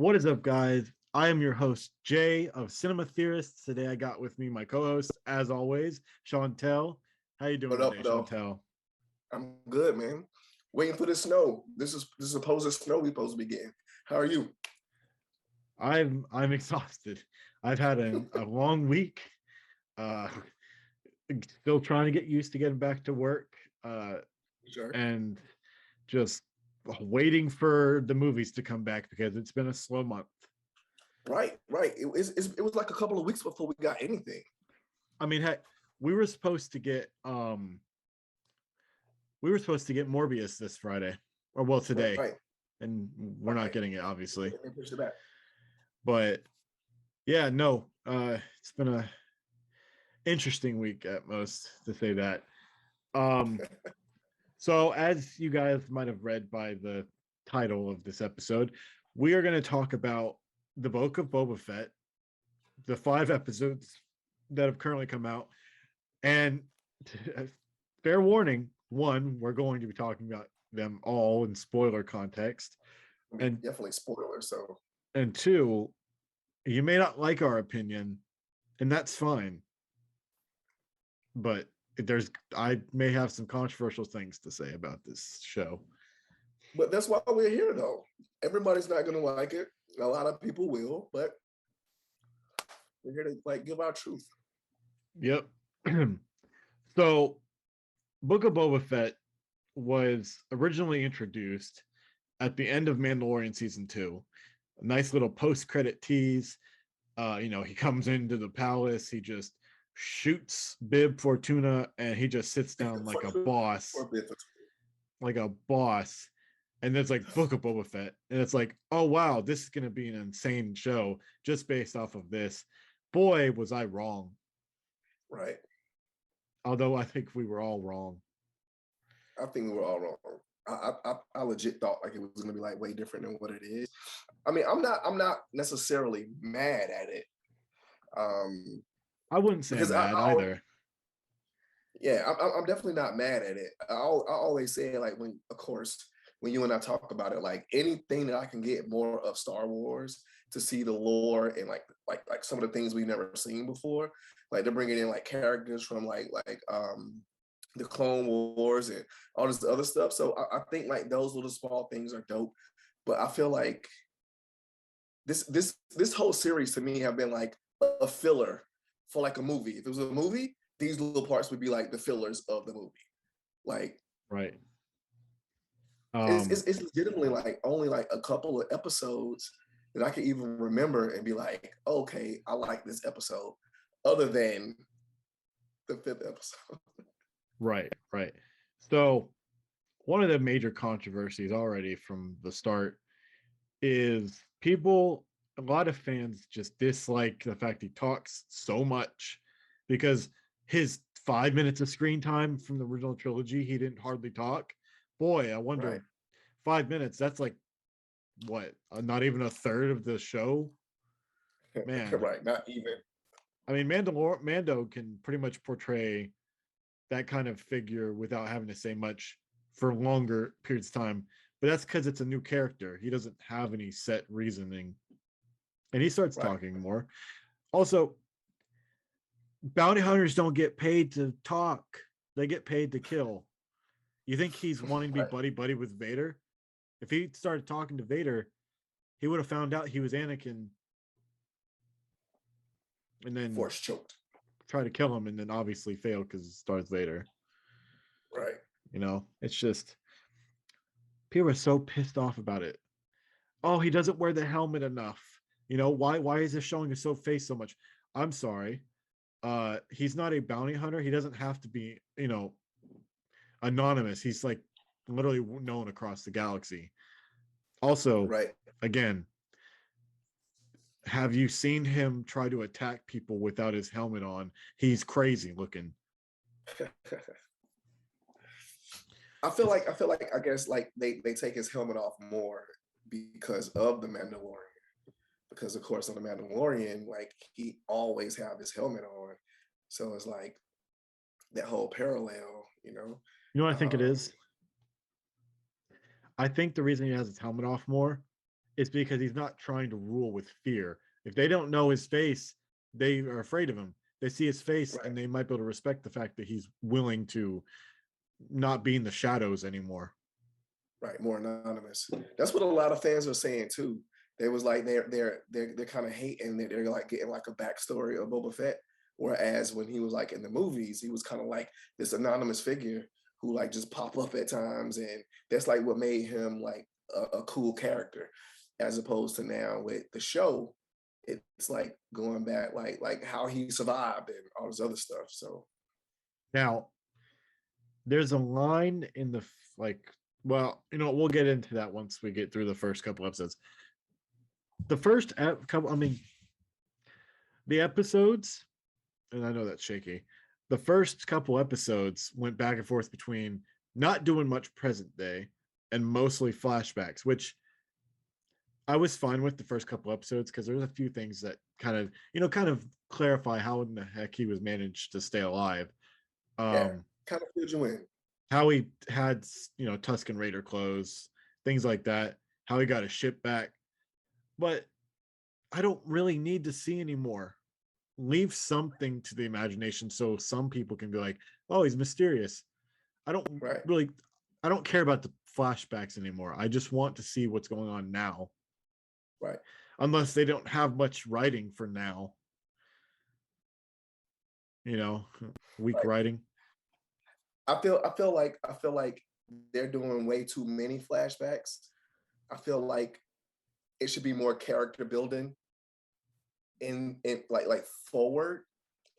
What is up, guys? I am your host, Jay of Cinema Theorists. Today I got with me my co-host, as always, Shawntel. How you doing What up, today, though? Shawntel? I'm good, man. Waiting for the snow. This is supposed to snow. We supposed to be getting. How are you? I'm exhausted. I've had a long week. Uh Still trying to get used to getting back to work. Sure. And just waiting for the movies to come back because it's been a slow month. Right. It was like a couple of weeks before we got anything. I mean, heck, we were supposed to get Morbius this Friday, or well, today, Right. and we're not getting it, obviously. They pushed it back. But yeah, no, it's been a interesting week at most, to say that. So as you guys might have read by the title of this episode, we are going to talk about the Book of Boba Fett, the 5 episodes that have currently come out, and fair warning, one, we're going to be talking about them all in spoiler context. I mean, And definitely spoilers. So and two, you may not like our opinion, and that's fine. But I may have some controversial things to say about this show. but that's why we're here, though. Everybody's not gonna like it. A lot of people will, but we're here to give our truth. Yep. So, Book of Boba Fett was originally introduced at the end of Mandalorian season 2. A nice little post-credit tease. He comes into the palace, he just shoots Bib Fortuna, and he just sits down like a boss. Like a boss. And it's like Book of Boba Fett. And it's like, oh wow, this is gonna be an insane show just based off of this. Boy, was I wrong. Right. Although I think we were all wrong. I think we were all wrong. I legit thought like it was gonna be like way different than what it is. I mean, I'm not necessarily mad at it. I wouldn't say I'm mad either. Yeah, I'm definitely not mad at it. I always say like of course, when you and I talk about it, like anything that I can get more of Star Wars to see the lore and like some of the things we've never seen before. Like they're bringing in like characters from the Clone Wars and all this other stuff. So I think like those little small things are dope. But I feel like this whole series to me have been like a filler for like a movie. If it was a movie, these little parts would be like the fillers of the movie. Like right. It's legitimately like only like a couple of episodes that I can even remember and be like, okay, I like this episode, other than the 5th episode. Right. So one of the major controversies already from the start is a lot of fans just dislike the fact he talks so much, because his 5 minutes of screen time from the original trilogy, he didn't hardly talk. Boy, I wonder, Right. 5 minutes, that's like what, not even a third of the show, man. Right, not even. I mean, Mando can pretty much portray that kind of figure without having to say much for longer periods of time, but that's because it's a new character. He doesn't have any set reasoning, and he starts talking more. Also, bounty hunters don't get paid to talk, they get paid to kill. You think he's wanting to be buddy with Vader? If he started talking to Vader, he would have found out he was Anakin and then Force choked, try to kill him, and then obviously fail because it's Darth Vader. Right. It's just, people are so pissed off about it. Oh, he doesn't wear the helmet enough. Why is this showing his face so much? I'm sorry. He's not a bounty hunter. He doesn't have to be, anonymous. He's like literally known across the galaxy. Also, right. Again, have you seen him try to attack people without his helmet on? He's crazy looking. I feel like I guess like they take his helmet off more because of the Mandalorian. Because of course on the Mandalorian, like he always have his helmet on. So it's like that whole parallel, You know what I think it is? I think the reason he has his helmet off more it's because he's not trying to rule with fear. If they don't know his face, they are afraid of him. They see his face Right. and they might be able to respect the fact that he's willing to not be in the shadows anymore. Right, more anonymous. That's what a lot of fans are saying too. They was like they're kind of hating that they're like getting like a backstory of Boba Fett. Whereas when he was like in the movies, he was kind of like this anonymous figure who like just pop up at times, and that's like what made him like a cool character, as opposed to now with the show, it's like going back like how he survived and all this other stuff. So Now, there's a line in the like, well, we'll get into that once we get through the first couple episodes. The first couple, I mean, the episodes, and I know that's shaky. The first couple episodes went back and forth between not doing much present day and mostly flashbacks, which I was fine with the first couple episodes because there's a few things that kind of clarify how in the heck he was managed to stay alive. yeah, kind of filled you in. How he had Tusken Raider clothes, things like that, how he got his ship back. But I don't really need to see anymore. Leave something to the imagination so some people can be like, oh, he's mysterious. I don't Right. really I don't care about the flashbacks anymore. I just want to see what's going on now. Right. Unless they don't have much writing for now. Weak Right. writing. I feel like they're doing way too many flashbacks. I feel like it should be more character building in like forward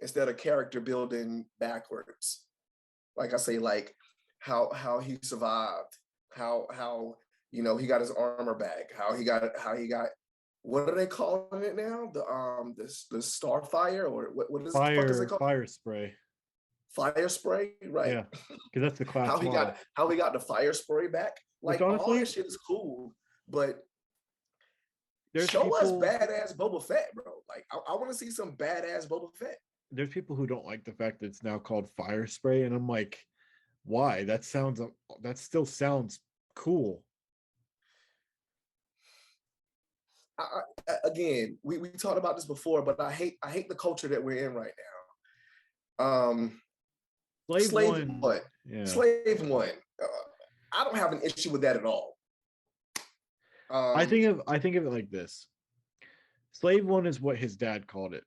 instead of character building backwards. Like I say, like how he survived, how he got his armor back, how he got what are they calling it now? The Starfire, or what is the fuck is it called? Fire spray. Fire spray, right? Yeah, because that's the class model. How he got the fire spray back. Which Like all honestly, that shit is cool, but there's show us people badass Boba Fett, bro. Like I want to see some badass Boba Fett. there's people who don't like the fact that it's now called fire spray, and I'm like, why? That still sounds cool. Again, we talked about this before, but I hate the culture that we're in right now. Slave One, one, yeah. Slave one. I don't have an issue with that at all. I think of it like this. Slave one is what his dad called it.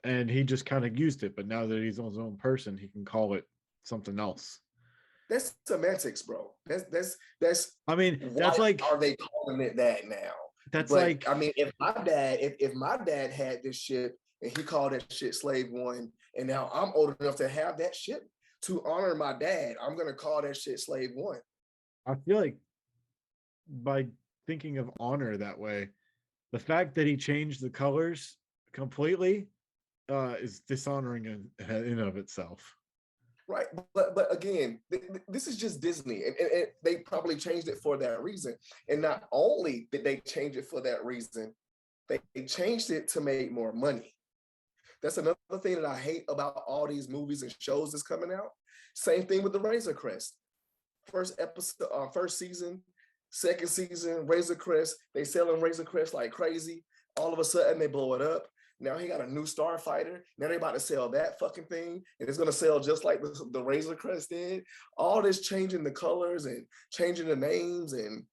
And he just kind of used it, but now that he's his own person, he can call it something else. That's semantics, bro. That's I mean, that's like, are they calling it that now? That's but, like, I mean, if my dad had this shit and he called that shit Slave One, and now I'm old enough to have that shit to honor my dad, I'm gonna call that shit Slave One. I feel like by thinking of honor that way, the fact that he changed the colors completely is dishonoring in and of itself. Right, but again, this is just Disney, and they probably changed it for that reason. And not only did they change it for that reason, they changed it to make more money. That's another thing that I hate about all these movies and shows that's coming out. Same thing with the Razor Crest. First episode, first season, second season, Razor Crest. They selling Razor Crest like crazy. All of a sudden, they blow it up. Now he got a new Starfighter. Now they about to sell that fucking thing, and it's gonna sell just like the Razor Crest did. All this changing the colors and changing the names and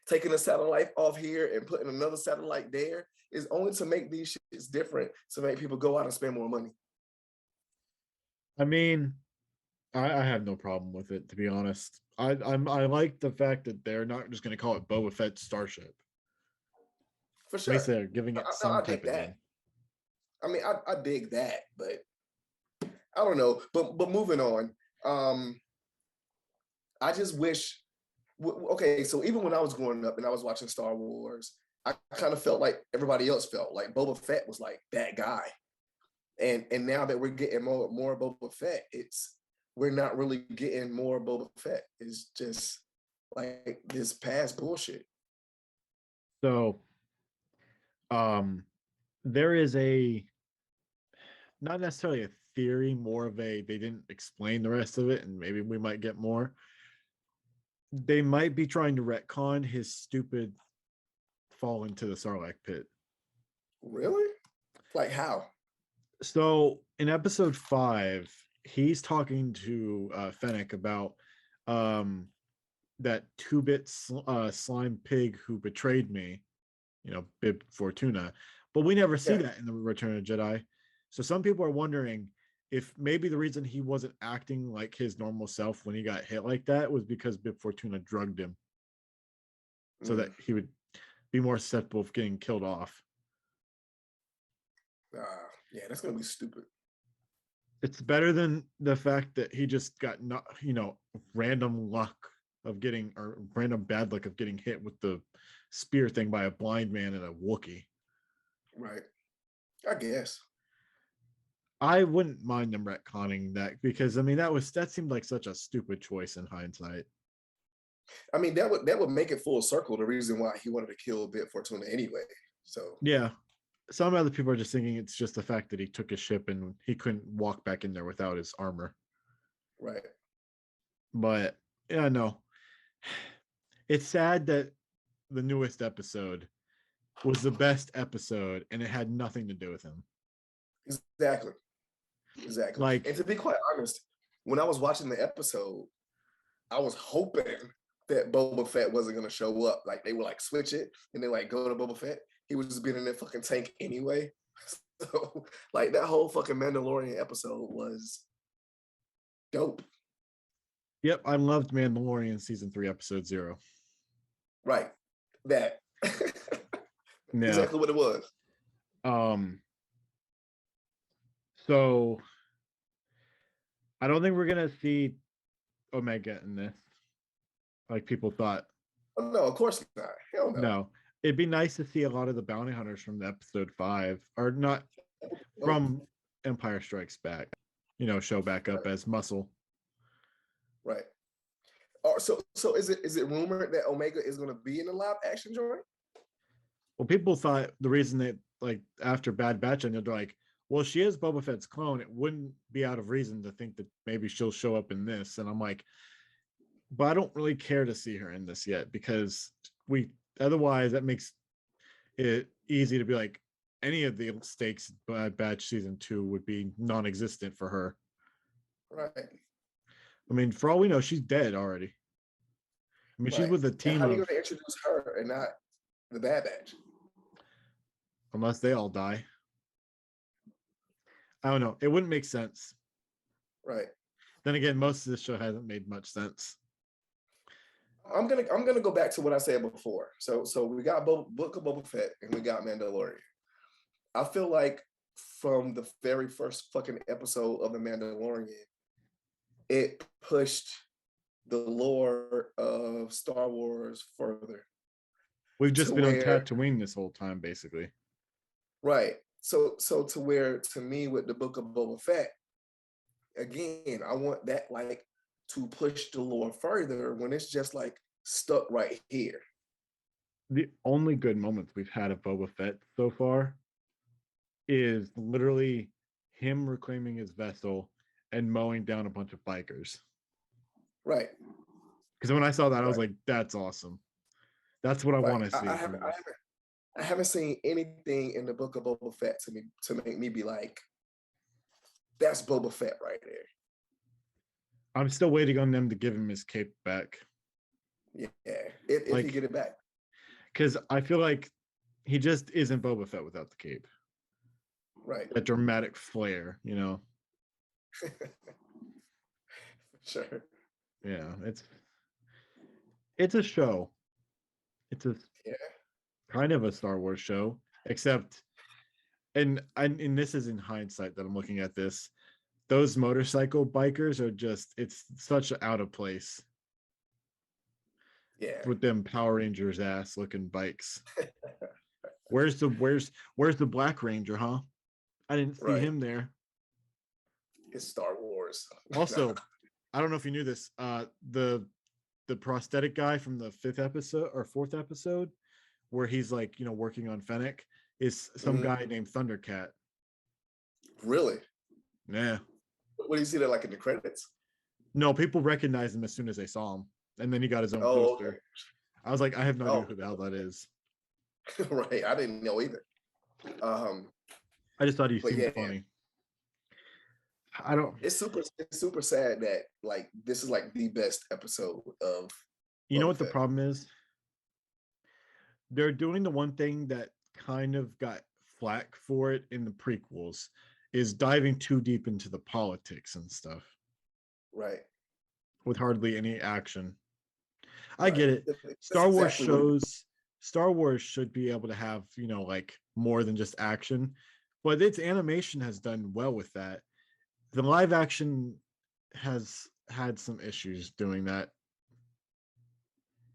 taking a satellite off here and putting another satellite there is only to make these shits different, to make people go out and spend more money. I mean, I have no problem with it, to be honest. I like the fact that they're not just going to call it Boba Fett Starship. For At sure. least they're giving it some type of name. I mean, I dig that, but I don't know. But moving on, I just wish. Okay, so even when I was growing up and I was watching Star Wars, I kind of felt like everybody else felt. Like Boba Fett was like that guy, and now that we're getting more Boba Fett, we're not really getting more Boba Fett. It's just like this past bullshit. So, there is not necessarily a theory, more of they didn't explain the rest of it, and maybe we might get more. They might be trying to retcon his stupid fall into the Sarlacc pit. Really? Like how? So in episode 5, he's talking to Fennec about that 2-bit slime pig who betrayed me, Bib Fortuna. But we never see that in the Return of the Jedi. So some people are wondering if maybe the reason he wasn't acting like his normal self when he got hit like that was because Bib Fortuna drugged him so that he would be more susceptible of getting killed off. Yeah, that's gonna be stupid. It's better than the fact that he just got random luck of getting, or random bad luck of getting hit with the spear thing by a blind man and a Wookiee. Right. I guess. I wouldn't mind them retconning that, because I mean that seemed like such a stupid choice in hindsight. I mean, that would make it full circle, the reason why he wanted to kill Bib Fortuna anyway. So yeah. Some other people are just thinking it's just the fact that he took his ship and he couldn't walk back in there without his armor. Right. But yeah, no. It's sad that the newest episode was the best episode and it had nothing to do with him. Exactly. Like, and to be quite honest, when I was watching the episode, I was hoping that Boba Fett wasn't going to show up. Like, they would like switch it and they like go to Boba Fett. He was just being in that fucking tank anyway. So like that whole fucking Mandalorian episode was dope. Yep, I loved Mandalorian season 3 episode 0. Right. That. Yeah. Exactly what it was. So I don't think we're gonna see Omega in this, like people thought. Oh, no, of course not. Hell no. No, it'd be nice to see a lot of the bounty hunters from the episode 5, or not from Empire Strikes Back, show back up as muscle. Right. So is it rumored that Omega is going to be in the live action joint? Well, people thought the reason that, like, after Bad Batch ended, they're like, well, she is Boba Fett's clone. It wouldn't be out of reason to think that maybe she'll show up in this. And I'm like, but I don't really care to see her in this yet, because otherwise that makes it easy to be like, any of the stakes Bad Batch season 2 would be non-existent for her. Right. I mean, for all we know, she's dead already. I mean, she's with a team. How are you going to introduce her and not the Bad Batch? Unless they all die. I don't know. It wouldn't make sense. Right. Then again, most of this show hasn't made much sense. I'm gonna go back to what I said before. So we got Book of Boba Fett and we got Mandalorian. I feel like from the very first fucking episode of The Mandalorian, it pushed the lore of Star Wars further. We've just been on Tatooine this whole time, basically. Right. So to where, to me, with the Book of Boba Fett, again, I want that like to push the lore further when it's just like stuck right here. The only good moments we've had of Boba Fett so far is literally him reclaiming his vessel and mowing down a bunch of bikers. Right. Because when I saw that, I was like, that's awesome. That's what I want to see. I haven't seen anything in the Book of Boba Fett to make me be like, that's Boba Fett right there. I'm still waiting on them to give him his cape back. Yeah, if he get it back. Because I feel like he just isn't Boba Fett without the cape. Right. That dramatic flair, Sure. Yeah, it's a show. It's a kind of a Star Wars show, except, and this is in hindsight that I'm looking at this. Those motorcycle bikers are just, it's such out of place. Yeah. With them Power Rangers ass looking bikes. Where's the Black Ranger, huh? I didn't see him there. It's Star Wars. Also, I don't know if you knew this. The prosthetic guy from the 5th episode or 4th episode, where he's like, working on Fennec, is some guy named Thundercat. Really? Yeah. What do you see there, like in the credits? No, people recognized him as soon as they saw him, and then he got his own poster. Okay. I was like, I have no idea who the hell that is. Right. I didn't know either. I just thought he But seemed yeah, funny. I don't. it's super sad that like this is like the best episode of You know Boba what the Fett. problem is? They're doing the one thing that kind of got flack for it in the prequels, is diving too deep into the politics and stuff Right. with hardly any action. I Right. get it. That's Star Wars exactly what it is. shows, Star Wars should be able to have, like more than just action, but its animation has done well with that. The live action has had some issues doing that,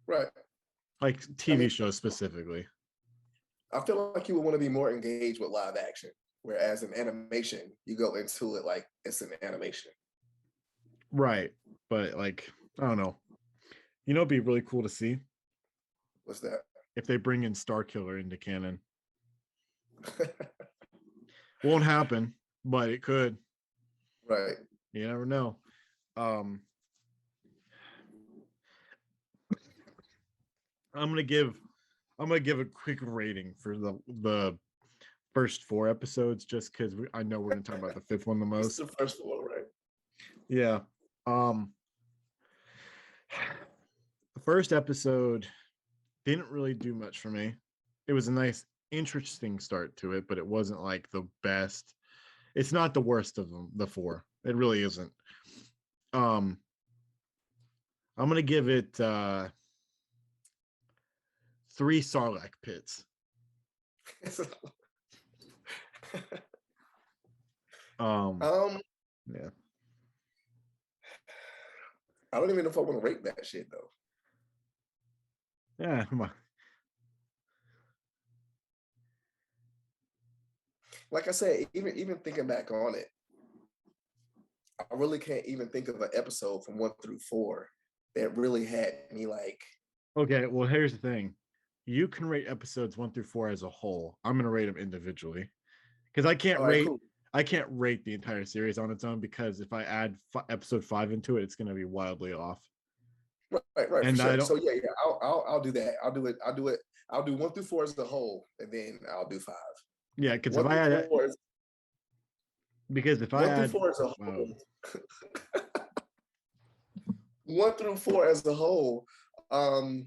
Right. like I TV mean, shows specifically. I feel like you would want to be more engaged with live action, whereas in animation, you go into it like it's an animation. Right. But like, I don't know. It'd be really cool to see What's that? if they bring in Star Killer into canon. Won't happen, but it could. Right. You never know. Um I'm gonna give a quick rating for the first 4 episodes, just because I know we're gonna talk about the fifth one the It's most. the first one, right? Yeah. The first episode didn't really do much for me. It was a nice, interesting start to it, but it wasn't like the best. It's not the worst of them, the 4. It really isn't. I'm gonna give it 3 Sarlacc pits. um, Yeah. I don't even know if I want to rate that shit though. Yeah, come on. Like I said, even thinking back on it, I really can't even think of an episode from 1 through 4 that really had me like. Okay, well, here's the thing. You can rate episodes 1 through 4 as a whole. I'm gonna rate them individually because All right, cool. I can't rate the entire series on its own, because if I add episode 5 into it, it's gonna be wildly off. Right, for And I sure. don't. So yeah, I'll do that. I'll do it. I'll do 1 through 4 as a whole, and then I'll do 5. Yeah, because if 1 I through add 4 is because if I 1 through add 4 as a wow, whole. 1 through 4 as a whole. I'll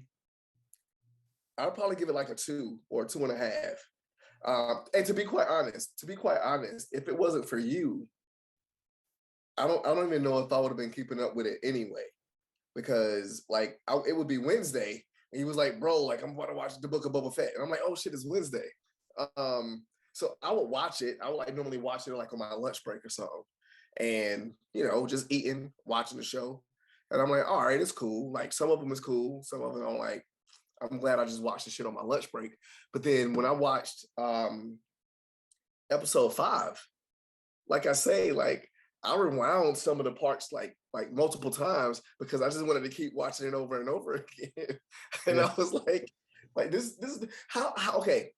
probably give it like a 2 or 2.5. And to be quite honest, if it wasn't for you, I don't even know if I would have been keeping up with it anyway. Because like it would be Wednesday, and he was like, "Bro, like I'm about to watch the Book of Boba Fett," and I'm like, "Oh shit, it's Wednesday." So I would watch it. I would like normally watch it like on my lunch break or something, and just eating, watching the show, and I'm like, "All right, it's cool." Like some of them is cool, some of them I'm like, I'm glad I just watched the shit on my lunch break. But then when I watched episode 5, like I say, like I rewound some of the parts like multiple times because I just wanted to keep watching it over and over again. And yeah. I was like this is how okay.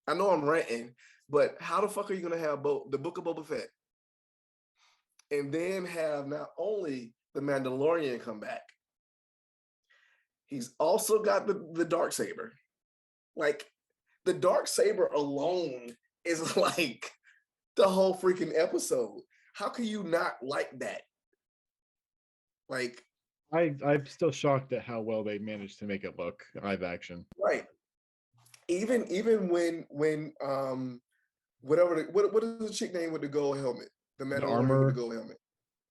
I know I'm ranting, but how the fuck are you gonna have the Book of Boba Fett and then have not only the Mandalorian come back, he's also got the dark saber. Like the dark saber alone is like the whole freaking episode. How can you not like that? Like, I'm still shocked at how well they managed to make it look live action. right. Even when whatever what is the chick name with the gold helmet? The The Mandalorian with the armor, gold helmet.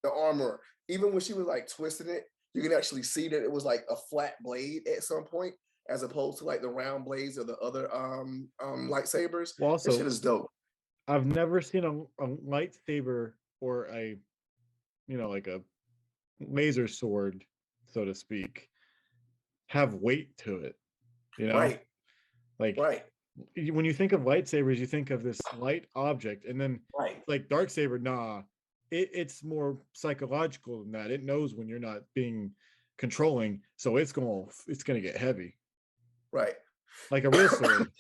The armor. Even when she was like twisting it, you can actually see that it was like a flat blade at some point, as opposed to like the round blades of the other lightsabers. well, This shit also, is dope. I've never seen a lightsaber or a, like a laser sword, so to speak, have weight to it. Right. Like Right. when you think of lightsabers, you think of this light object, and then Right. like dark saber, nah, it's more psychological than that. It knows when you're not being controlling, so it's gonna get heavy, Right. like a real sword.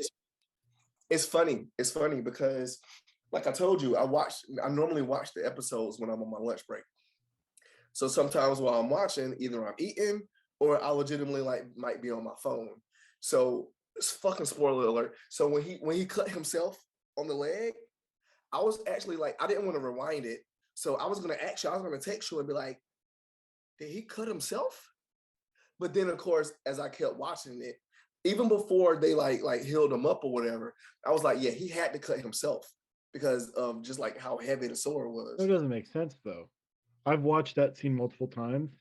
It's funny. It's funny because, like I told you, I normally watch the episodes when I'm on my lunch break. So sometimes while I'm watching, either I'm eating or I legitimately like might be on my phone. So It's fucking spoiler alert. So when he cut himself on the leg, I was actually like, I didn't want to rewind it. So I was gonna text you and be like, did he cut himself? But then of course, as I kept watching it, even before they like healed him up or whatever, I was like, yeah, he had to cut himself because of just like how heavy the sword That was. doesn't make sense though. I've watched that scene multiple times.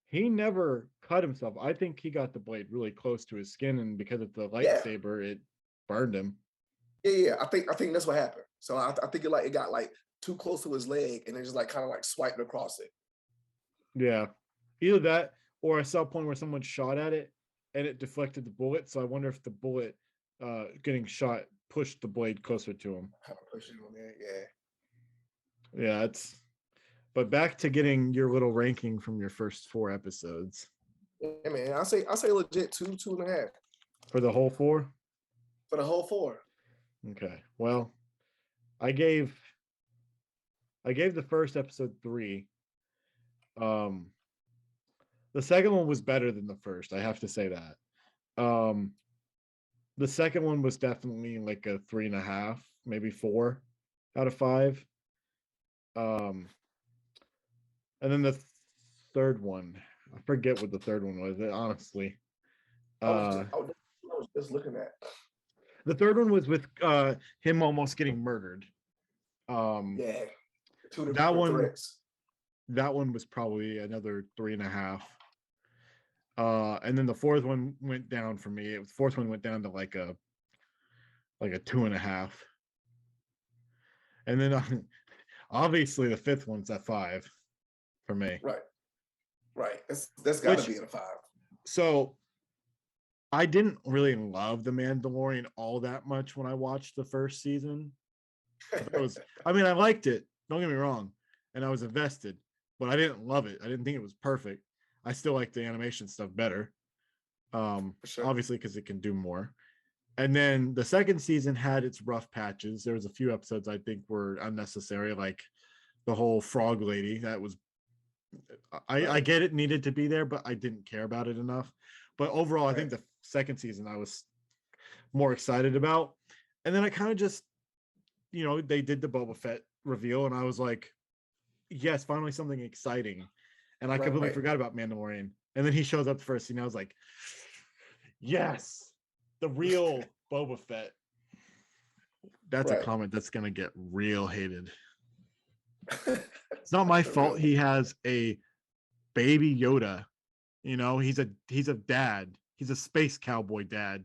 He never cut himself. I think he got the blade really close to his skin, and because it's a Yeah, lightsaber, it burned him. yeah. I think that's what happened. So I think it got like too close to his leg and it just like kind of like swiped across it. Yeah. Either that or I saw a point where someone shot at it and it deflected the bullet. So I wonder if the bullet getting shot pushed the blade closer to him. Kind of pushing on there, yeah. Yeah, it's but back to getting your little ranking from your first 4 episodes. Yeah, man. I say legit 2.5 For the whole 4? for the whole 4. Okay. Well, I gave the first episode 3. Um the second one was better than the first, I have to say that. The second one was definitely like a 3.5, maybe 4 out of 5. Um, and then the third one, I forget what the third one was. Honestly, I was just looking at. the third one was with him almost getting murdered. Yeah, 2 That different one, threats. that one was probably another 3.5. And then the fourth one went down for me. The fourth one went down to like a 2.5. And then obviously the fifth one's at 5 for me. Right. That's got to be in a 5. So I didn't really love The Mandalorian all that much when I watched the first season. I liked it. Don't get me wrong, and I was invested, but I didn't love it. I didn't think it was perfect. I still like the animation stuff better, For sure. obviously because it can do more. And then the second season had its rough patches. There was a few episodes I think were unnecessary, like the whole frog lady. That was I get it needed to be there, but I didn't care about it enough. But overall, I think the second season I was more excited about. And then I kind of just, they did the Boba Fett reveal, and I was like, yes, finally something exciting. And I completely forgot about Mandalorian. And then he shows up the first scene. I was like, yes, the real Boba Fett. That's a comment that's gonna get real hated. It's not my fault he has a baby Yoda. He's a dad. He's a space cowboy dad.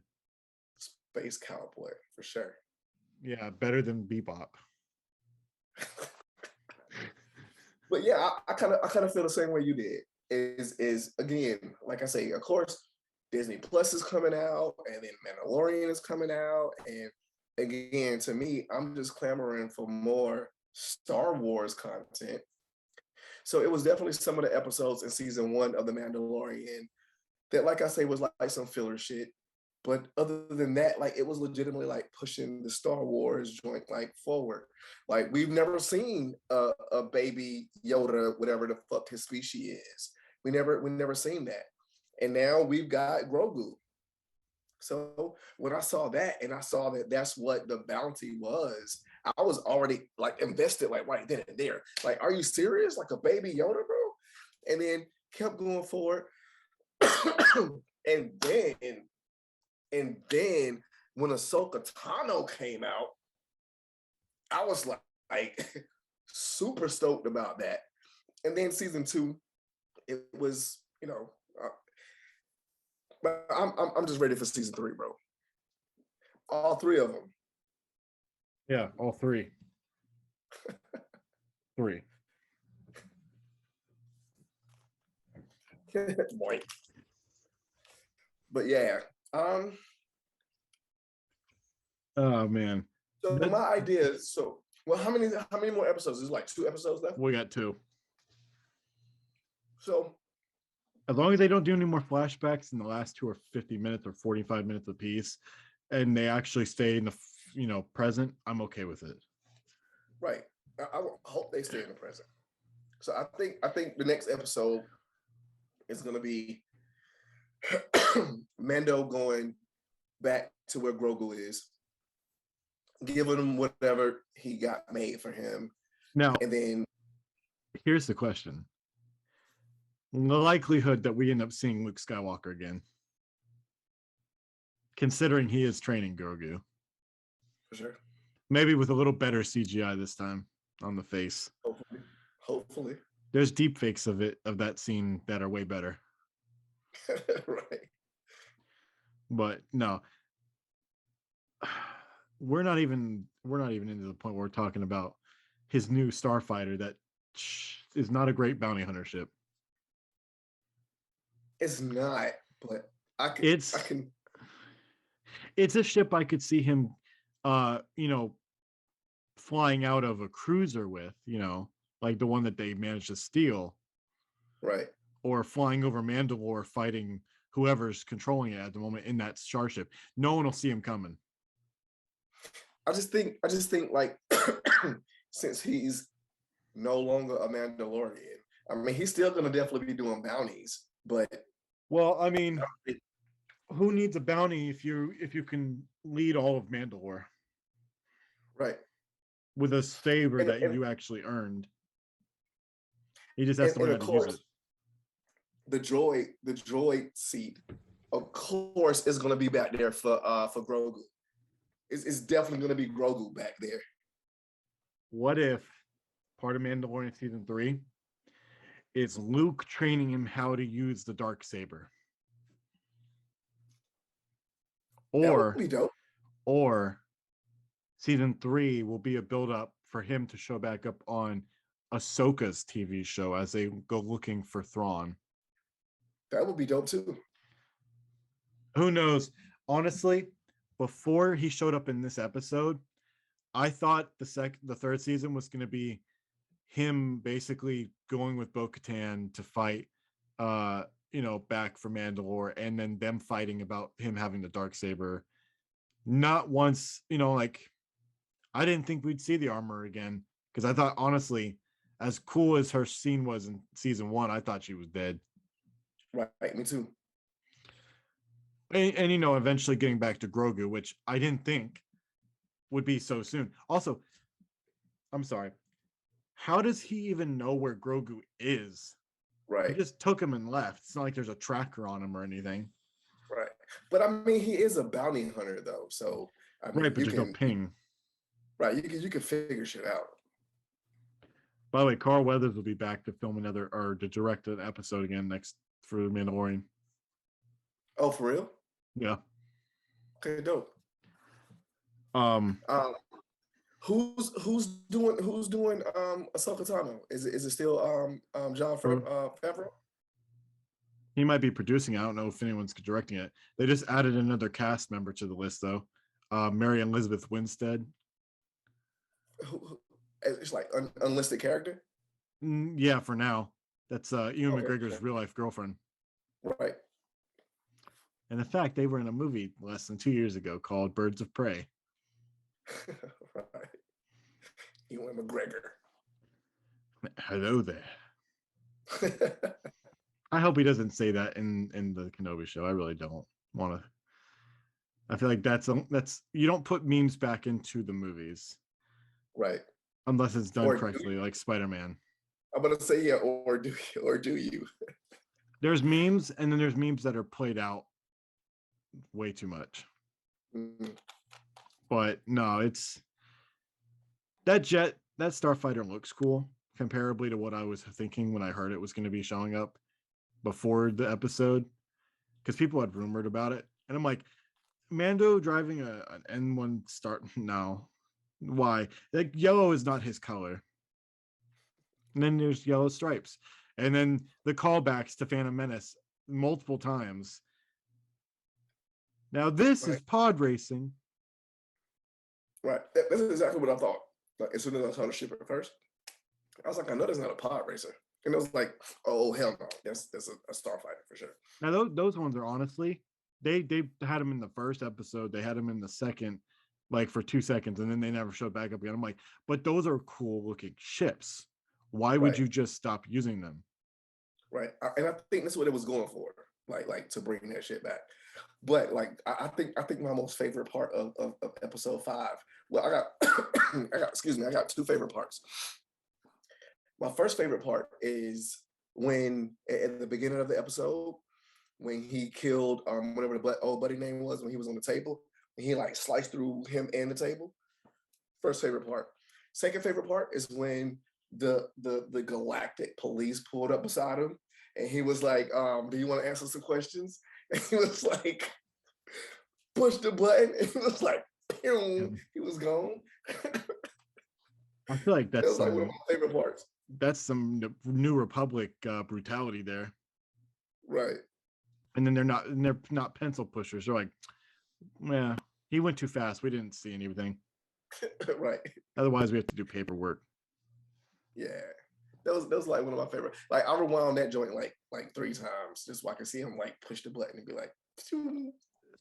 Space cowboy for sure. Yeah, better than Bebop. But yeah, I kind of feel the same way you did. Is again, like I say, of course, Disney Plus is coming out, and then Mandalorian is coming out, and again, to me, I'm just clamoring for more Star Wars content. So it was definitely some of the episodes in season 1 of The Mandalorian that, like I say, was like some filler shit. But other than that, like it was legitimately like pushing the Star Wars joint like forward. Like we've never seen a baby Yoda, whatever the fuck his species is. We never seen that. And now we've got Grogu. So when I saw that and I saw that that's what the bounty was, I was already like invested, like right then and there. Like, are you serious? Like a baby Yoda, bro? And then kept going forward. and then when Ahsoka Tano came out, I was like super stoked about that. And then season 2, it was, but I'm just ready for season 3, bro. All 3 of them. Yeah, all 3. 3. Boy. But yeah. Oh man. So my idea is well, how many more episodes? There's like 2 episodes left. We got 2. So as long as they don't do any more flashbacks, and the last 2 are 50 minutes or 45 minutes apiece, and they actually stay in the present, I'm okay with it. Right. I hope they stay in the present. So I think the next episode is gonna be Mando going back to where Grogu is, giving him whatever he got made for him, Now, and then here's the question: the likelihood that we end up seeing Luke Skywalker again, considering he is training Grogu. for sure, Maybe with a little better CGI this time on the face. hopefully, There's deep fakes of that scene that are way better. right. But no, we're not even into the point where we're talking about his new starfighter that is not a great bounty hunter ship. It's not, but It's a ship I could see him flying out of a cruiser with, like the one that they managed to steal. Right. Or flying over Mandalore fighting whoever's controlling it at the moment in that starship. No one will see him coming. I just think like since he's no longer a Mandalorian, I mean he's still gonna definitely be doing bounties, but well, I mean, who needs a bounty if you can lead all of Mandalore? Right. With a saber that you actually earned. He just has to learn how to use it. The droid seat, of course, is gonna be back there for Grogu. It's definitely gonna be Grogu back there. What if part of Mandalorian season 3 is Luke training him how to use the dark saber? That would be dope. Or season 3 will be a build-up for him to show back up on Ahsoka's TV show as they go looking for Thrawn. That would be dope too. Who knows? Honestly, before he showed up in this episode, I thought the third season was going to be him basically going with Bo-Katan to fight, back for Mandalore, and then them fighting about him having the Darksaber. Not once, I didn't think we'd see the armor again because I thought, honestly, as cool as her scene was in season 1, I thought she was dead. Right, me too. And eventually getting back to Grogu, which I didn't think would be so soon. Also, I'm sorry. How does he even know where Grogu is? Right. He just took him and left. It's not like there's a tracker on him or anything. Right. But I mean, he is a bounty hunter though. So I mean, right, but there's no ping. Right. You can figure shit out. By the way, Carl Weathers will be back to film to direct an episode again next for Mandalorian. Oh, for real? Yeah. Okay, dope. Who's doing Ahsoka Tano? Is it still Jon Favreau? He might be producing. I don't know if anyone's directing it. They just added another cast member to the list though. Mary Elizabeth Winstead. It's like unlisted character. Yeah, for now. That's Ewan McGregor's real life girlfriend. Right. And in fact, they were in a movie less than 2 years ago called Birds of Prey. Right. Ewan McGregor. Hello there. I hope he doesn't say that in the Kenobi show. I really don't want to. I feel like that's you don't put memes back into the movies, right? Unless it's done correctly, like Spider-Man. I'm gonna say yeah, or do you? There's memes, and then there's memes that are played out way too much. Mm-hmm. But no, it's that starfighter looks cool comparably to what I was thinking when I heard it was going to be showing up before the episode, because people had rumored about it, and I'm like, Mando driving an N1 start? No, why? Like, yellow is not his color. And then there's yellow stripes, and then the callbacks to Phantom Menace multiple times. Now this is pod racing. Right. That's exactly what I thought. Like, as soon as I saw the ship at first, I was like, I know that's not a pod racer. And it was like, oh hell no, that's a starfighter for sure. Now those ones are honestly, they had him in the first episode, they had him in the second, like for 2 seconds, and then they never showed back up again. I'm like, but those are cool looking ships. Why would you just stop using them? Right. And I think that's what it was going for, like to bring that shit back. But like I think my most favorite part of episode 5. Well, I got I got two favorite parts. My first favorite part is when at the beginning of the episode when he killed whatever the old buddy name was when he was on the table and he like sliced through him and the table. First favorite part. Second favorite part is when the galactic police pulled up beside him and he was like, do you want to answer some questions? And he was like, push the button, and he was like, pew, he was gone. I feel like That was like one of my favorite parts. That's some New Republic brutality there. Right. And then they're not pencil pushers. They're like, yeah, he went too fast. We didn't see anything. Right. Otherwise, we have to do paperwork. Yeah. That was like one of my favorite. Like I rewound that joint like 3 times just so I could see him like push the button and be like, phew.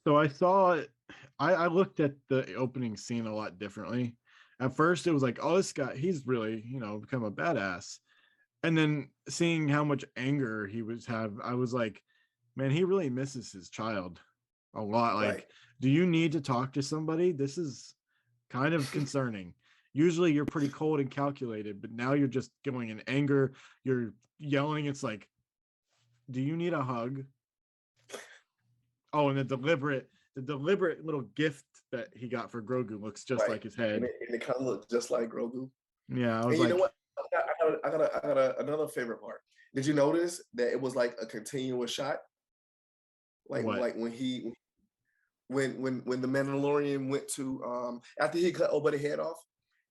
So I saw it. I looked at the opening scene a lot differently. At first, it was like, oh, this guy, he's really, become a badass. And then seeing how much anger he was I was like, man, he really misses his child a lot. Like, Right. do you need to talk to somebody? This is kind of concerning. Usually you're pretty cold and calculated, but now you're just going in anger. You're yelling. It's like, do you need a hug? Oh, and the deliberate little gift that he got for Grogu looks just like his head. And it kind of looked just like Grogu. Yeah, I was and like, you know what? I got another favorite part. Did you notice that it was like a continuous shot? Like what? like when the Mandalorian went to after he cut Obadiah head off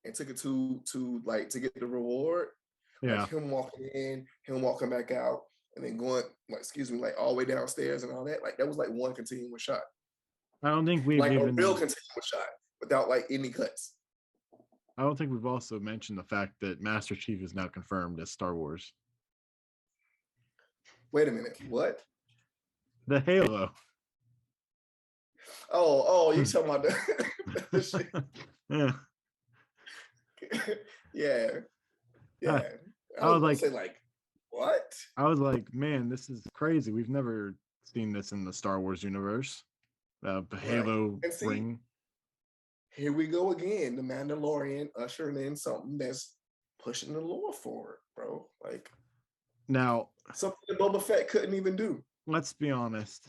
and took it to get the reward. Yeah. Like him walking in, him walking back out, and then going like all the way downstairs and all that. Like that was like one continuous shot. I don't think we've like even a real continuous shot without like any cuts. I don't think we've also mentioned the fact that Master Chief is now confirmed as Star Wars. Wait a minute, what? The Halo. Oh, you talking about the shit? Yeah. Yeah. I was like, say like, what? I was like, man, this is crazy. We've never seen this in the Star Wars universe. The Halo ring. Here we go again. The Mandalorian ushering in something that's pushing the lore forward, bro. Like now, something that Boba Fett couldn't even do. Let's be honest.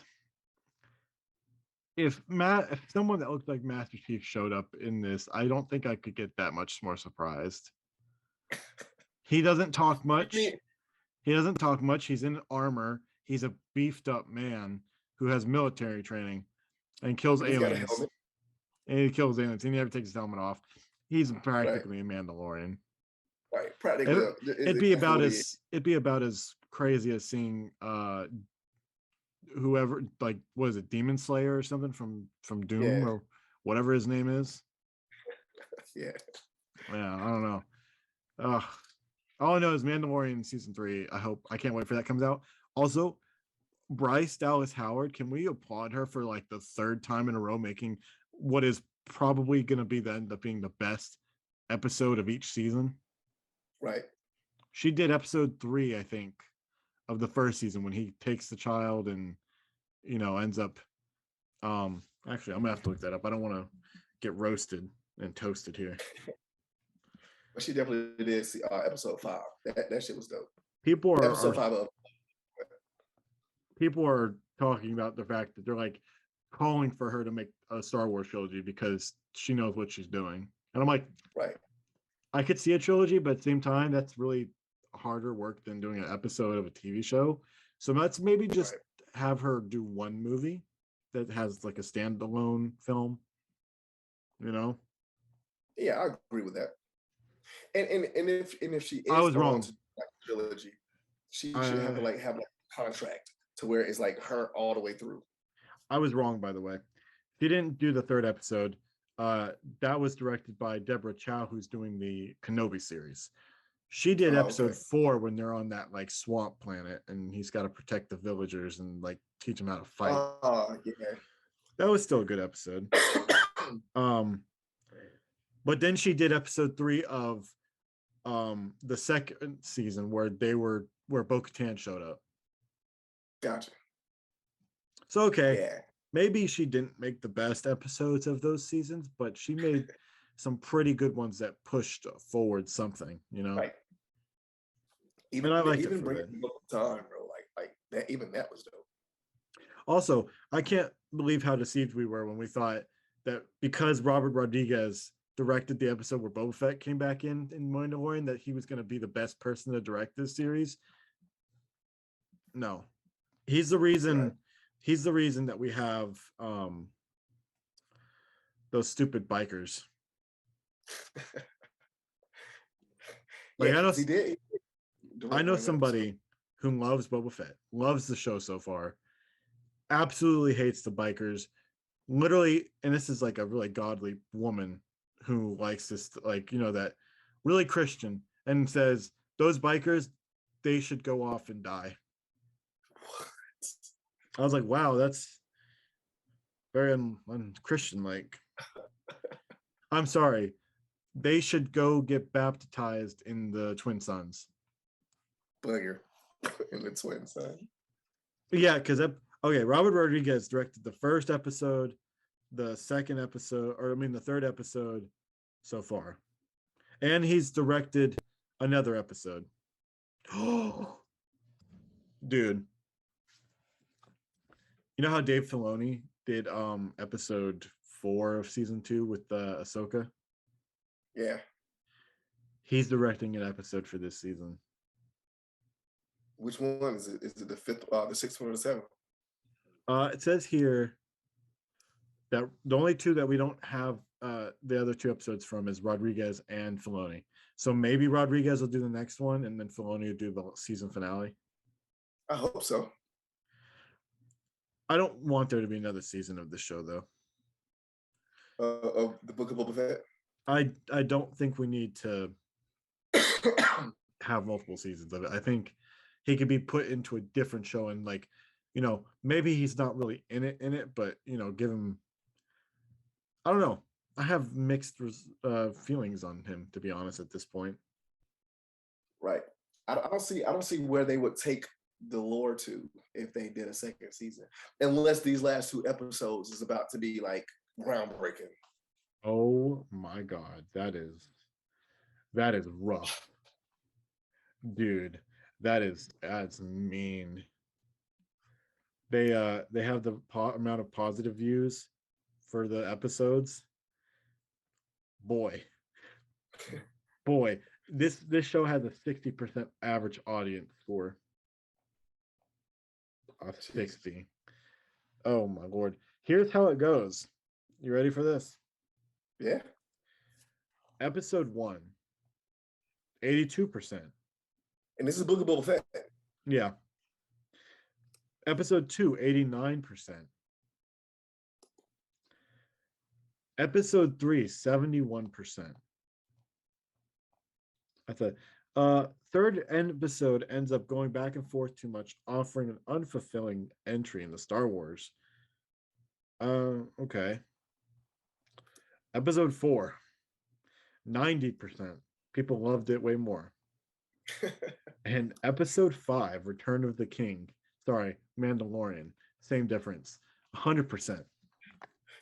If someone that looked like Master Chief showed up in this, I don't think I could get that much more surprised. He doesn't talk much. He's in armor. He's a beefed up man who has military training and kills aliens. And he kills aliens. He never takes his helmet off. He's practically a Mandalorian. Right. Practically. It'd be about as crazy as seeing whoever, like, what is it, Demon Slayer or something from Doom or whatever his name is. Yeah, I don't know. All I know is Mandalorian season 3. I can't wait for that comes out. Also, Bryce Dallas Howard, can we applaud her for like the 3rd time in a row making what is probably going to be end up being the best episode of each season? Right. She did episode 3, I think, of the 1st season when he takes the child and ends up actually I'm gonna have to look that up. I don't want to get roasted and toasted here. But she definitely did see episode 5. That shit was dope. People are talking about the fact that they're like calling for her to make a Star Wars trilogy because she knows what she's doing. And I'm like, right. I could see a trilogy, but at the same time, that's really harder work than doing an episode of a TV show. So let's maybe just have her do one movie that has like a standalone film. Yeah, I agree with that. And if she is I was wrong. To like trilogy, she should have to have a contract to where it's like her all the way through. I was wrong, by the way. She didn't do the 3rd episode. That was directed by Deborah Chow, who's doing the Kenobi series. She did episode 4 when they're on that like swamp planet and he's got to protect the villagers and like teach them how to fight. Yeah. That was still a good episode. But then she did episode 3 of the 2nd season where Bo-Katan showed up. Gotcha. So okay. Yeah. maybe she didn't make the best episodes of those seasons, but she made some pretty good ones that pushed forward something, Right. And I liked it Even for bringing that. the book of time, bro. Like that. Even that was dope. Also, I can't believe how deceived we were when we thought that because Robert Rodriguez directed the episode where Boba Fett came back in Mandalorian, that he was going to be the best person to direct this series. No, he's the reason. Right. He's the reason that we have those stupid bikers. Like Yeah, because he did. I Direct know one episode. somebody who loves Boba Fett, loves the show so far, absolutely hates the bikers. Literally, and this is like a really godly woman who likes this, like, that really Christian, and says those bikers, they should go off and die. I was like, wow, that's very unchristian. Like, I'm sorry, they should go get baptized in the Twin Suns. Booger in the twin son. Yeah, because okay, Robert Rodriguez directed the first episode, the second episode, or I mean the third episode so far, and he's directed another episode. Dude, you know how Dave Filoni did episode 4 of season 2 with Ahsoka? Yeah. He's directing an episode for this season. Which one is it? Is it the fifth, the sixth one, or the seventh? It says here that the only two that we don't have the other 2 episodes from is Rodriguez and Filoni. So maybe Rodriguez will do the next one, and then Filoni will do the season finale. I hope so. I don't want there to be another season of the show, though. Of the Book of Boba Fett. I don't think we need to have multiple seasons of it. I think he could be put into a different show and, like, maybe he's not really in it, but give him. I don't know. I have mixed feelings on him, to be honest, at this point. Right. I don't see where they would take the lore to if they did a second season, unless these last 2 episodes is about to be like groundbreaking. Oh my god, that is rough, dude. That's mean. They have the amount of positive views for the episodes. Boy, this show has a 60% average audience score. 60. Oh my lord. Here's how it goes. You ready for this? Yeah. Episode 1, 82%. And this is Book of Boba Fett. Yeah. Episode 2, 89%. Episode 3, 71%. That's a third episode ends up going back and forth too much, offering an unfulfilling entry in the Star Wars. Okay. Episode 4, 90%. People loved it way more. And episode 5, Return of the King. Sorry, Mandalorian. Same difference. 100%.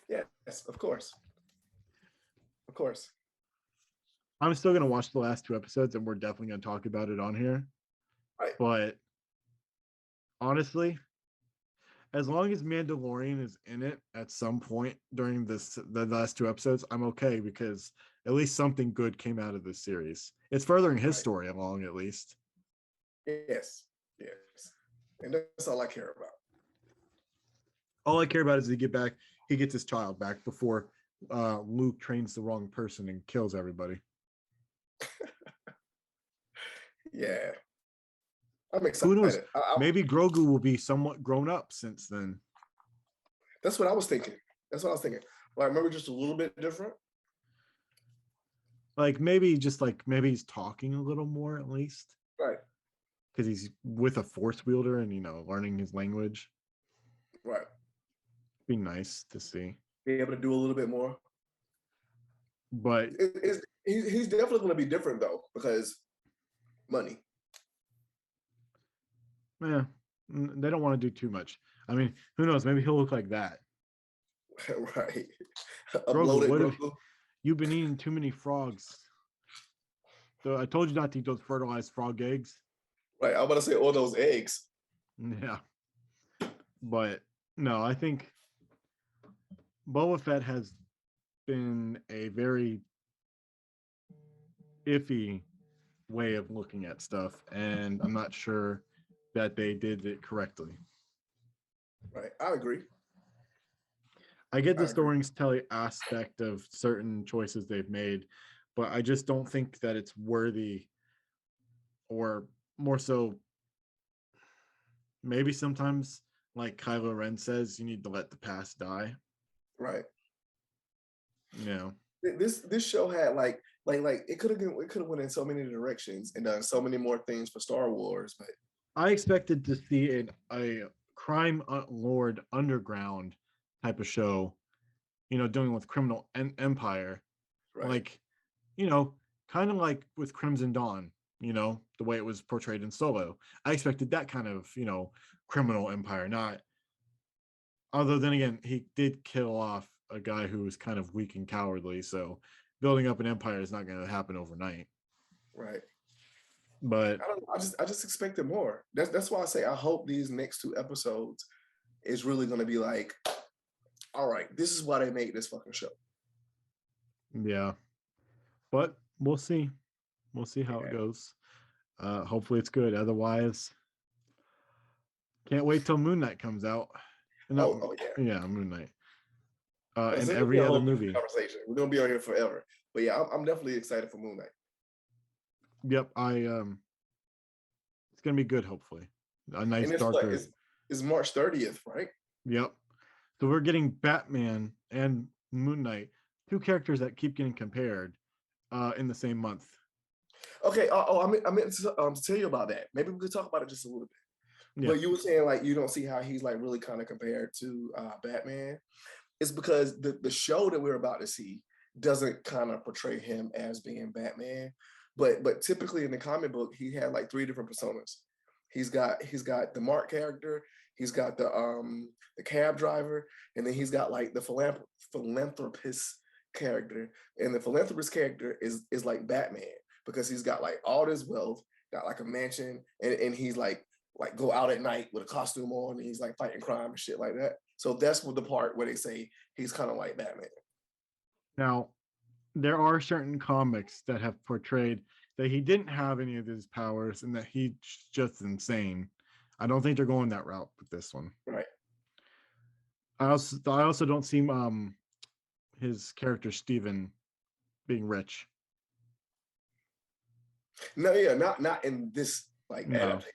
Yes, of course. Of course. I'm still going to watch the last 2 episodes, and we're definitely going to talk about it on here. Right. But honestly, as long as Mandalorian is in it at some point during the last 2 episodes, I'm okay, because at least something good came out of this series. It's furthering his story along, at least. Yes. And that's all I care about. All I care about is he gets his child back before Luke trains the wrong person and kills everybody. Yeah. I'm excited. Who knows? Maybe Grogu will be somewhat grown up since then. That's what I was thinking. Like, remember, just a little bit different. Like maybe he's talking a little more at least. Right. Because he's with a force wielder and learning his language. Right. Be nice to see. Be able to do a little bit more. But he's definitely going to be different though, because money. Yeah, they don't want to do too much. I mean, who knows? Maybe he'll look like that. Right. Grogu, Uploaded what have Grogu. you've been eating too many frogs? So I told you not to eat those fertilized frog eggs. Right. I'm about to say all those eggs. Yeah, but no, I think Boba Fett has been a very iffy way of looking at stuff, and I'm not sure that they did it correctly. Right. I agree. I get I the agree. storytelling aspect of certain choices they've made, but I just don't think that it's worthy, or more so, maybe sometimes, like Kylo Ren says, you need to let the past die. Right. You know, This show had like it could have went in so many directions and done so many more things for Star Wars, but I expected to see a crime lord underground type of show, dealing with criminal empire, right. like, kind of like with Crimson Dawn, the way it was portrayed in Solo. I expected that kind of, criminal empire, not, although then again, he did kill off a guy who was kind of weak and cowardly. So building up an empire is not going to happen overnight. Right. But I don't know. I just expected more. That's why I say I hope these next 2 episodes is really gonna be like, all right, this is why they made this fucking show. yeah, but we'll see. We'll see how it Yeah. goes. Hopefully it's good. Otherwise, can't wait till Moon Knight comes out. No, Oh yeah. yeah, Moon Knight. That's And gonna be every a other whole different movie. conversation. We're gonna be on here forever. But yeah, I'm definitely excited for Moon Knight. Yep, it's gonna be good. Hopefully, a nice And it's what darker. is March 30th, right? Yep. So we're getting Batman and Moon Knight, two characters that keep getting compared, in the same month. Okay. I meant to tell you about that. Maybe we could talk about it just a little bit. Yeah. But you were saying like you don't see how he's like really kind of compared to Batman. It's because the show that we're about to see doesn't kind of portray him as being Batman. But typically in the comic book, he had like 3 different personas. He's got the Mark character, he's got the cab driver, and then he's got like the philanthropist character. And the philanthropist character is like Batman because he's got like all this wealth, got like a mansion, and he's like go out at night with a costume on, and he's like fighting crime and shit like that. So that's what the part where they say he's kind of like Batman. Now, there are certain comics that have portrayed that he didn't have any of his powers and that he's just insane. I don't think they're going that route with this one. Right. I also don't see his character Steven being rich. No, yeah, not in this like No. adaptation.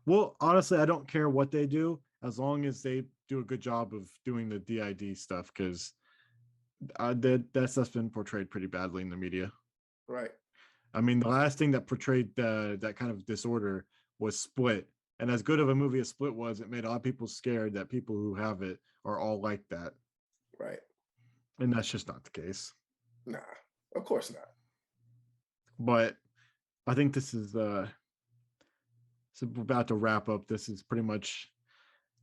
Well, honestly, I don't care what they do as long as they do a good job of doing the DID stuff, because that stuff's been portrayed pretty badly in the media. Right. I mean, the last thing that portrayed that kind of disorder was Split. And as good of a movie as Split was, it made a lot of people scared that people who have it are all like that. Right. And that's just not the case. Nah, of course not. But I think this is so we're about to wrap up. This is pretty much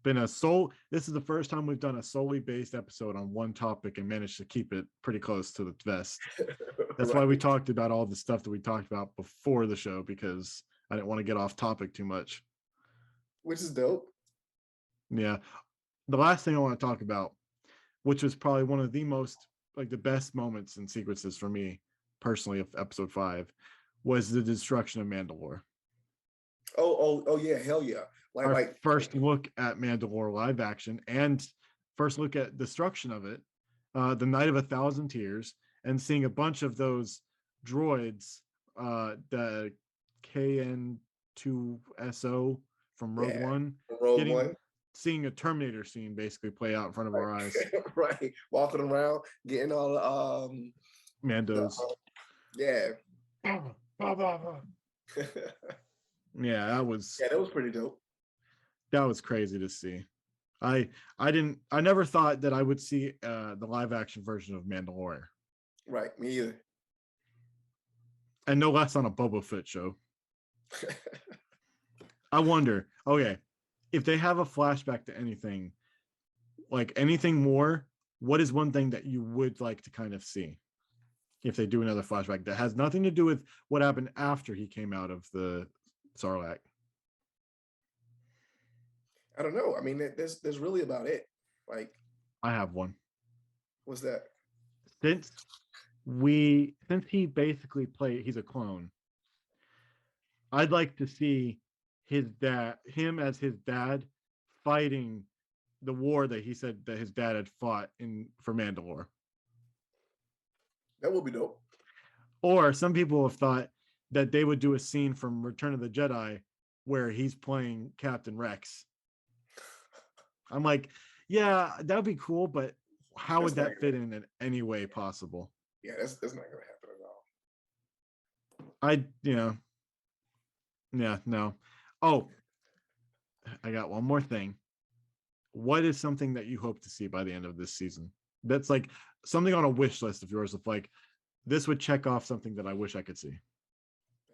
been this is the first time we've done a solely based episode on one topic and managed to keep it pretty close to the vest. That's Right. why we talked about all the stuff that we talked about before the show, because I didn't want to get off topic too much. Which is dope. Yeah. The last thing I want to talk about, which was probably one of the most, like, the best moments and sequences for me personally of episode 5, was the destruction of Mandalore. Oh yeah, hell yeah. Our first look at Mandalore live action and first look at destruction of it, the Night of 1,000 Tears, and seeing a bunch of those droids, the KN2SO from Rogue One, Rogue One. seeing a Terminator scene basically play out in front of our eyes. Right. Walking around, getting all Mandos. Yeah. Yeah, that was pretty dope. That was crazy to see. I never thought that I would see the live action version of Mandalore. Right, me either. And no less on a Boba Fett show. I wonder, okay, if they have a flashback to anything, like anything more what is one thing that you would like to kind of see if they do another flashback that has nothing to do with what happened after he came out of the Sarlacc? I don't know. I mean, there's really about it. Like, I have one. what's that? Since he basically he's a clone, I'd like to see him as his dad, fighting the war that he said that his dad had fought for Mandalore. That would be dope. Or some people have thought that they would do a scene from Return of the Jedi where he's playing Captain Rex. I'm like, yeah, that would be cool, but how would that fit in any way possible? Yeah, that's not going to happen at all. Yeah, no. Oh, I got one more thing. What is something that you hope to see by the end of this season? That's like something on a wish list of yours, of like, this would check off something that I wish I could see.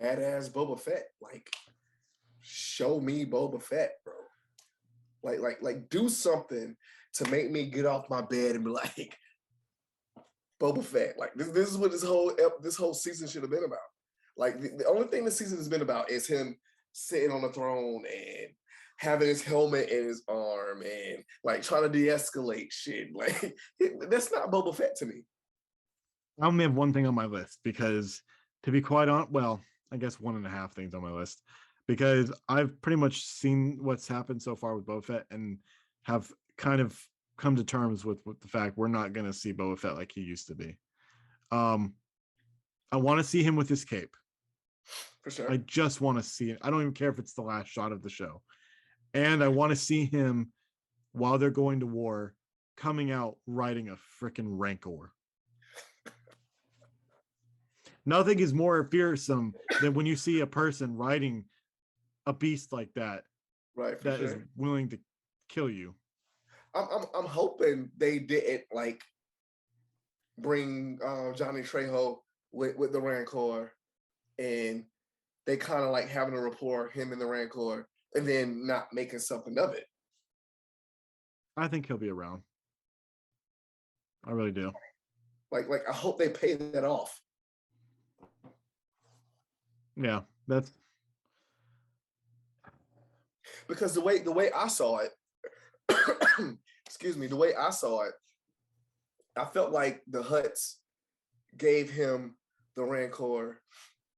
Badass Boba Fett. Like, show me Boba Fett, bro. Like do something to make me get off my bed and be like, Boba Fett. Like, this is what this whole season should have been about. Like, the only thing this season has been about is him sitting on the throne and having his helmet in his arm and like trying to de-escalate shit. Like, that's not Boba Fett to me. I only have one thing on my list because, to be quite honest, well, I guess 1.5 things on my list, because I've pretty much seen what's happened so far with Boba Fett and have kind of come to terms with the fact we're not going to see Boba Fett like he used to be. I want to see him with his cape. For sure. I just want to see it. I don't even care if it's the last shot of the show. And I want to see him while they're going to war coming out riding a freaking Rancor. Nothing is more fearsome than when you see a person riding a beast like that, right? That is willing to kill you. I'm hoping they didn't like bring Johnny Trejo with the Rancor, and they kind of like having a rapport, him and the Rancor, and then not making something of it. I think he'll be around. I really do. Like I hope they pay that off. Yeah, that's because the way I saw it, excuse me, the way I saw it, I felt like the Hutts gave him the Rancor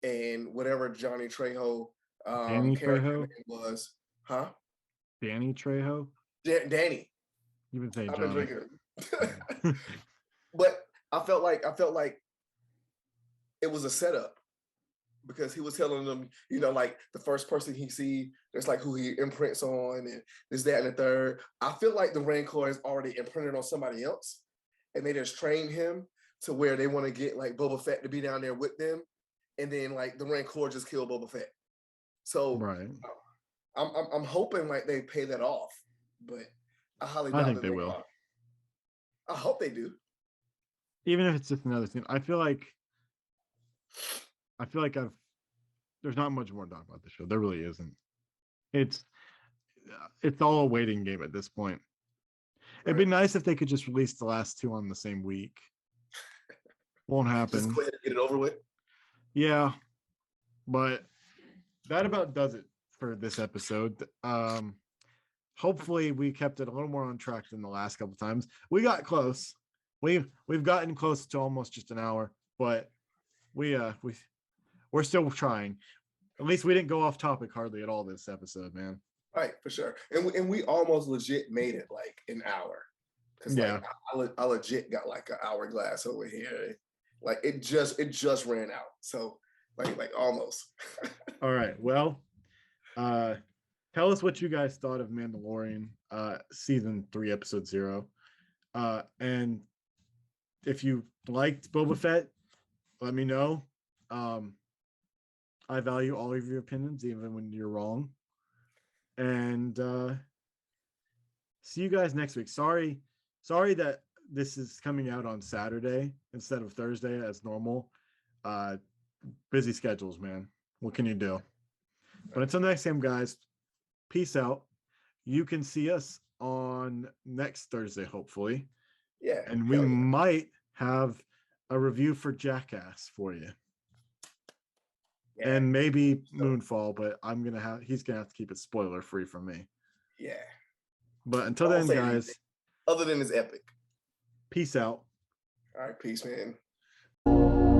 and whatever Johnny Trejo character was, huh? Danny Trejo. Danny. You've been saying I've Johnny. been drinking. But I felt like it was a setup, because he was telling them, you know, like the first person he see, there's like who he imprints on, and this, that, and the third. I feel like the Rancor is already imprinted on somebody else, and they just train him to where they want to get like Boba Fett to be down there with them, and then like the Rancor just kill Boba Fett. So right. I'm hoping like they pay that off, but I highly doubt I think they will. Are. I hope they do. Even if it's just another scene, I feel like there's not much more to talk about the show. There really isn't. It's all a waiting game at this point. Right. It'd be nice if they could just release the last 2 on the same week. Won't happen. Just go ahead and get it over with. Yeah, but that about does it for this episode. Hopefully we kept it a little more on track than the last couple times. We got close. We've gotten close to almost just an hour, but we're still trying. At least we didn't go off topic hardly at all this episode, man. Right, for sure. And we almost legit made it like an hour. Because like I legit got like an hourglass over here. Like it just ran out. So like almost. All right. Well, tell us what you guys thought of Mandalorian season 3, episode 0. And if you liked Boba Fett, let me know. I value all of your opinions, even when you're wrong. And see you guys next week. Sorry that this is coming out on Saturday instead of Thursday as normal. Busy schedules, man. What can you do? But until next time, guys, peace out. You can see us on next Thursday, hopefully. Yeah. And we might have a review for Jackass for you. Yeah. And maybe Moonfall, but he's gonna have to keep it spoiler free from me. Yeah. But until then, guys, other than this epic. peace out. All right, peace, man.